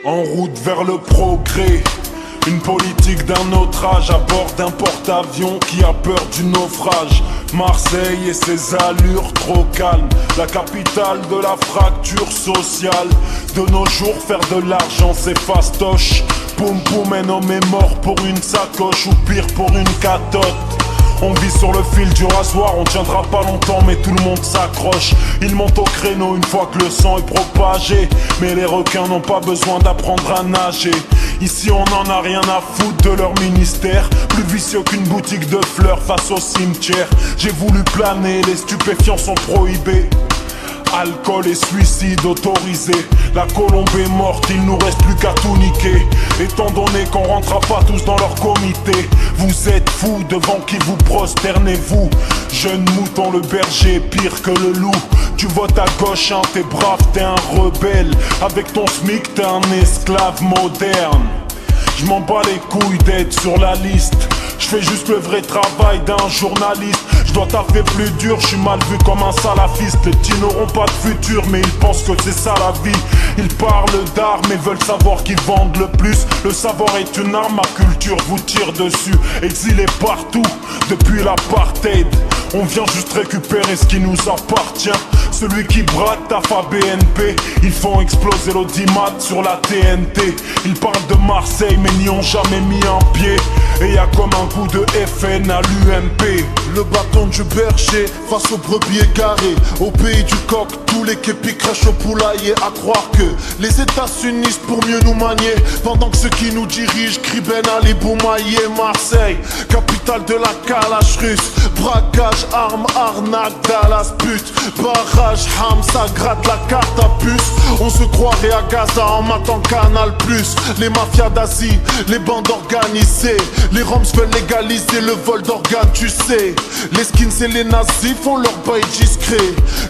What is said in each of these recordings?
En route vers le progrès, une politique d'un autre âge à bord d'un porte-avions qui a peur du naufrage. Marseille et ses allures trop calmes, la capitale de la fracture sociale. De nos jours, faire de l'argent c'est fastoche. Poum poum, un homme est mort pour une sacoche ou pire pour une catotte. On vit sur le fil du rasoir, on tiendra pas longtemps mais tout le monde s'accroche. Ils montent au créneau une fois que le sang est propagé, mais les requins n'ont pas besoin d'apprendre à nager. Ici on n'en a rien à foutre de leur ministère, plus vicieux qu'une boutique de fleurs face au cimetière. J'ai voulu planer, les stupéfiants sont prohibés. Alcool et suicide autorisé. La colombe est morte, il nous reste plus qu'à tout niquer. Étant donné qu'on rentrera pas tous dans leur comité. Vous êtes fous, devant qui vous prosternez-vous? Jeune mouton, le berger est pire que le loup. Tu votes à gauche, hein, t'es brave, t'es un rebelle. Avec ton SMIC, t'es un esclave moderne. Je m'en bats les couilles d'être sur la liste. Je fais juste le vrai travail d'un journaliste. Je dois taffer plus dur, je suis mal vu comme un salafiste. Les petits n'auront pas de futur mais ils pensent que c'est ça la vie. Ils parlent d'art mais veulent savoir qui vendent le plus. Le savoir est une arme, ma culture vous tire dessus. Exilés partout, depuis l'apartheid. On vient juste récupérer ce qui nous appartient. Celui qui braque taf à BNP. Ils font exploser l'audimat sur la TNT. Ils parlent de Marseille mais n'y ont jamais mis un pied. Et y'a comme un coup de FN à l'UMP. Le bâton du berger face aux brebis égarés. Au pays du coq, tous les képis crachent au poulailler. À croire que les États s'unissent pour mieux nous manier, pendant que ceux qui nous dirigent crient Ben Ali Boumaïe. Marseille, capitale de la calache russe. Braquage, armes, arnaque, Dallas, pute. Barrage, ham, ça gratte la carte à puce. On se croirait à Gaza en matant Canal+. Les mafias d'Asie, les bandes organisées. Les Roms veulent légaliser le vol d'organes, tu sais. Les skins et les nazis font leur bail discret.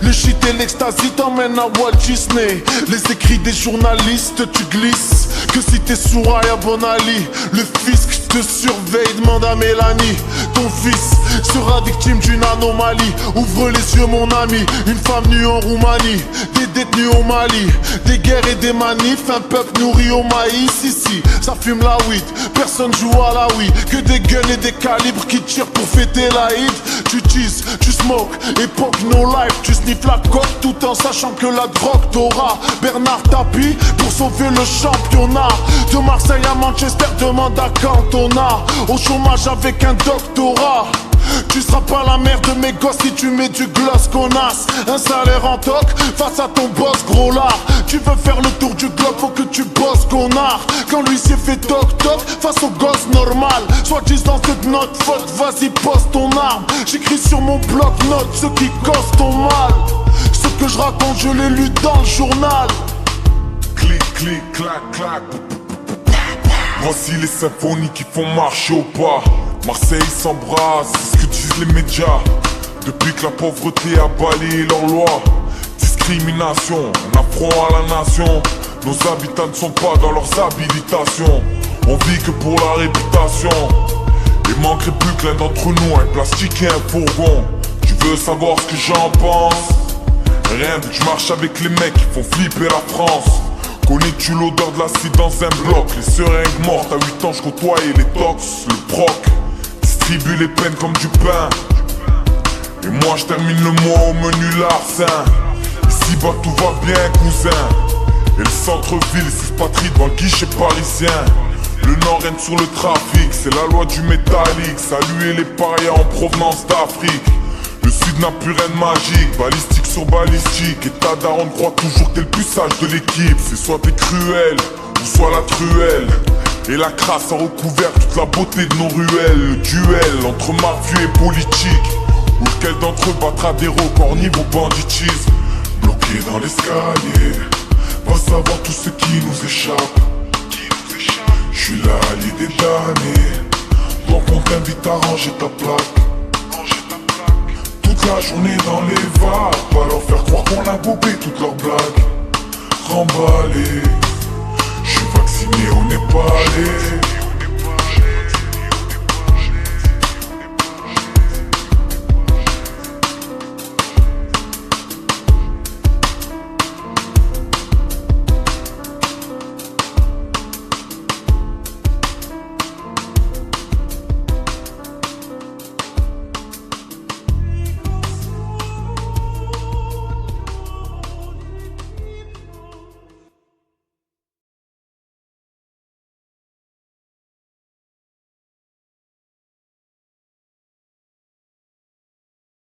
Le shit et l'ecstasy t'emmènent à Walt Disney. Les écrits des journalistes, tu glisses. Que si t'es sourd à Bon Ali, le fisc te surveille, demande à Mélanie. Ton fils sera victime d'une anomalie. Ouvre les yeux mon ami, une femme nue en Roumanie. Des détenus au Mali, des guerres et des manifs. Un peuple nourri au maïs, ici ça fume la weed, personne joue à la Wii. Que des guns et des calibres qui tirent pour fêter l'Aïd. Tu teases, tu smoke, époque no life. Tu sniffes la coque tout en sachant que la drogue t'aura. Bernard Tapie pour sauver le championnat. De Marseille à Manchester, demande à Cantona. Au chômage avec un doctorat. Tu seras pas la mère de mes gosses si tu mets du gloss, connasse. Un salaire en toc face à ton boss, gros lard. Tu veux faire le tour du globe, faut que tu bosses, connard. Quand l'huissier fait toc toc face au gosse normal. Soit disant c'est de notre faute, vas-y pose ton arme. J'écris sur mon bloc-notes ce qui cause ton mal. Ce que je raconte je l'ai lu dans le journal. Clic, clic, clac, clac. Voici les symphonies qui font marcher au pas. Marseille s'embrasse, c'est ce que disent les médias. Depuis que la pauvreté a balayé leur loi. Discrimination, un affront à la nation. Nos habitants ne sont pas dans leurs habilitations. On vit que pour la réputation. Il manquerait plus que l'un d'entre nous, un plastique et un fourgon. Tu veux savoir ce que j'en pense? Rien vu que je marche avec les mecs qui font flipper la France. Connais-tu l'odeur de l'acide dans un bloc? Les seringues mortes, à 8 ans je côtoyais les tox, le proc. Distribue les peines comme du pain. Et moi je termine le mois au menu larcin. Ici-bas tout va bien cousin. Et le centre-ville s'expatrie devant le guichet parisien. Le nord règne sur le trafic, c'est la loi du métallique. Saluer les parias en provenance d'Afrique. Le sud n'a plus rien de magique, balistique sur balistique. Et ta daronne croit toujours que t'es le plus sage de l'équipe. C'est soit t'es cruel, ou soit la truelle. Et la crasse a recouvert toute la beauté de nos ruelles. Le duel entre mafieux et politique, ou lequel d'entre eux battra des records niveau banditisme. Bloqué dans l'escalier, va savoir tout ce qui nous échappe. Je suis l'allié des damnés, donc on t'invite à ranger ta plaque. la journée dans les vagues. Pas leur faire croire qu'on a bobé toutes leurs blagues. Remballé, j'suis vacciné, on n'est pas allé.